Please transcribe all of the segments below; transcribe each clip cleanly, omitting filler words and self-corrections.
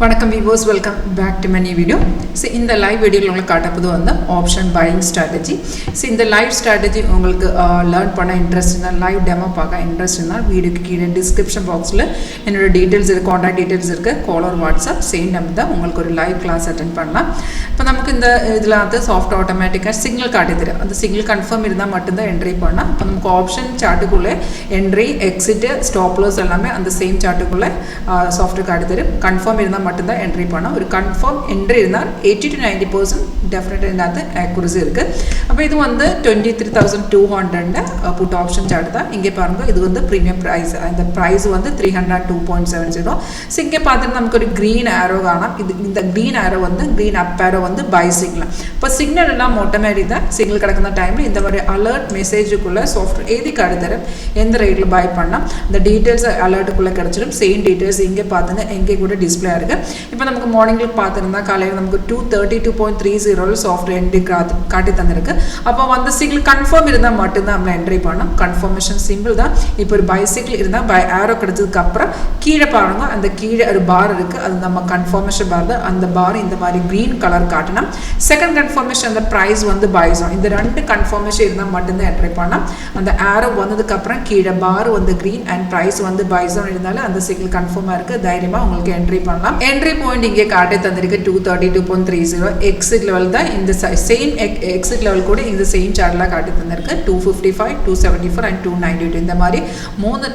வணக்கம் viewers, welcome back to my new video. So in the live video உங்களுக்கு காட்டப்போது வந்து option buying strategy. So இந்த live strategy உங்களுக்கு learn பண்ண interest இருந்தா live demo பார்க்க interest இருந்தா வீடியோக்கு கீழே description boxல என்னோட details இருக்கு, contact details இருக்கு, call or WhatsApp same number தான் உங்களுக்கு ஒரு live class attend பண்ணலாம். இப்போ நமக்கு இந்த இதுல வந்து soft automatic signal காட்டி தரும். அந்த signal confirm இருந்தா மட்டும் தான் entry பண்ணலாம். இப்போ நமக்கு option chartக்குள்ள entry, exit, stop loss எல்லாமே அந்த same chartக்குள்ள software காட்டி தரும். confirm இருந்தா மட்டும் தான் என்ட்ரி பண்ணா ஒரு கன்ஃபார்ம் என்ட்ரி இருந்தால் 80 to 90% டெஃபினட்டாக இருந்தால் ஆக்குரசி இருக்குது. அப்போ இது வந்து 23,200 புட் ஆப்ஷன் சார்ட் தான். இங்கே பாருங்கள் இது வந்து ப்ரீமியம் ப்ரைஸ், இந்த ப்ரைஸ் வந்து 302.70. ஸோ இங்கே பார்த்துட்டு நமக்கு ஒரு க்ரீன் ஆரோ காணும். இது இந்த க்ரீன் ஆரோ வந்து க்ரீன் அப் ஆரோ வந்து பை சிக்னல். இப்போ சிக்னல் எல்லாம் ஆட்டோமேட்டிக் தான். சிக்னல் கிடக்கிற டைமில் இந்த மாதிரி அலர்ட் மெசேஜுக்குள்ளே சாஃப்ட்வேர் எது கடத்தரும் எந்த ரேட்டில் பை பண்ணால் இந்த டீட்டெயில்ஸ் அலர்ட்டுக்குள்ளே கிடச்சிடும். சேம் டீட்டெயில்ஸ் இங்கே பார்த்துங்க எங்கே கூட டிஸ்பிளே இருக்குது. இப்போ நமக்கு மார்னிங்கில் பார்த்துருந்தா காலையில் நமக்கு 232.30 சாஃப்ட்வேர் என்ட்ரி காட்டி தந்திருக்கு. அப்போ அந்த சிங்கிள் கன்ஃபார்ம் இருந்தால் மட்டும்தான் நம்ம என்ட்ரி பண்ணோம். கன்ஃபர்மேஷன் சிம்பிள் தான். இப்போ ஒரு பைசைக்கிள் இருந்தால் பை ஆரோ கிடைச்சதுக்கு அப்புறம் கீழே பாருங்க, அந்த கீழே ஒரு பார் இருக்குது, அது நம்ம கன்ஃபர்மேஷன் பார் தான். அந்த பார் இந்த மாதிரி க்ரீன் கலர் காட்டினா செகண்ட் கன்ஃபர்மேஷன் அந்த ப்ரைஸ் வந்து பைஸும். இந்த ரெண்டு கன்ஃபர்மேஷன் இருந்தால் மட்டும்தான் என்ட்ரி பண்ணோம். அந்த ஆரோ வந்ததுக்கு அப்புறம் கீழே பார் வந்து க்ரீன் அண்ட் ப்ரைஸ் வந்து பைஸும் இருந்தாலும் அந்த சிங்கிள் கன்ஃபார்மாக இருக்குது. தைரியமாக உங்களுக்கு என்ட்ரி பண்ணலாம். என்ட்ரி பாயிண்ட் இங்கே காட்டி தந்திருக்கு 232.30. எக்ஸிட் லெவல் தான். இந்த சேம் எக்ஸிட் லெவல் கூட இந்த சேம் சார்ட்லாம் காட்டி தந்திருக்கு 255, 274 அண்ட் 292. இந்த மாதிரி மூணு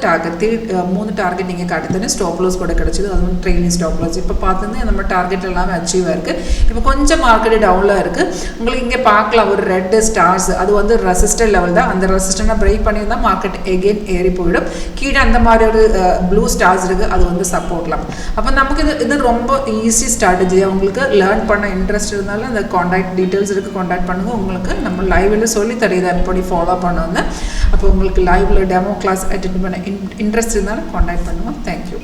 டார்கெட் நீங்கள் காட்டி தந்து ஸ்டாப் லாஸ் கூட கிடச்சிது. அது வந்து ட்ரெயிலிங் ஸ்டாப் லாஸ். இப்போ பார்த்துருந்து நம்ம டார்கெட் எல்லாமே அச்சீவாக இருக்குது. இப்போ கொஞ்சம் மார்க்கெட் டவுனில் இருக்குது. உங்களுக்கு இங்கே பார்க்கலாம் ஒரு ரெட் ஸ்டார்ஸ், அது வந்து ரெசிஸ்டர் லெவல் தான். அந்த ரெசிஸ்டரை பிரேக் பண்ணியிருந்தால் மார்க்கெட் எகெயின் ஏறி போயிடும். கீழே அந்த மாதிரி ஒரு ப்ளூ ஸ்டார்ஸ் இருக்குது, அது வந்து சப்போர்ட்லாம். அப்போ நமக்கு இது ரொம்ப ஈஸி ஸ்ட்ராட்டஜி. உங்களுக்கு லேர்ன் பண்ண இன்ட்ரெஸ்ட் இருந்தாலும் அந்த காண்டாக்ட் டீட்டெயில்ஸ் இருக்குது, காண்டாக்ட் பண்ணுங்கள். உங்களுக்கு நம்ம லைவில் சொல்லி தரீதை எப்படி ஃபாலோ பண்ணுவாங்க. அப்போ உங்களுக்கு லைவில் டெமோ கிளாஸ் அட்டென்ட் பண்ண இன்ட்ரெஸ்ட் இருந்தாலும் காண்டாக்ட் பண்ணுவோம். தேங்க்யூ.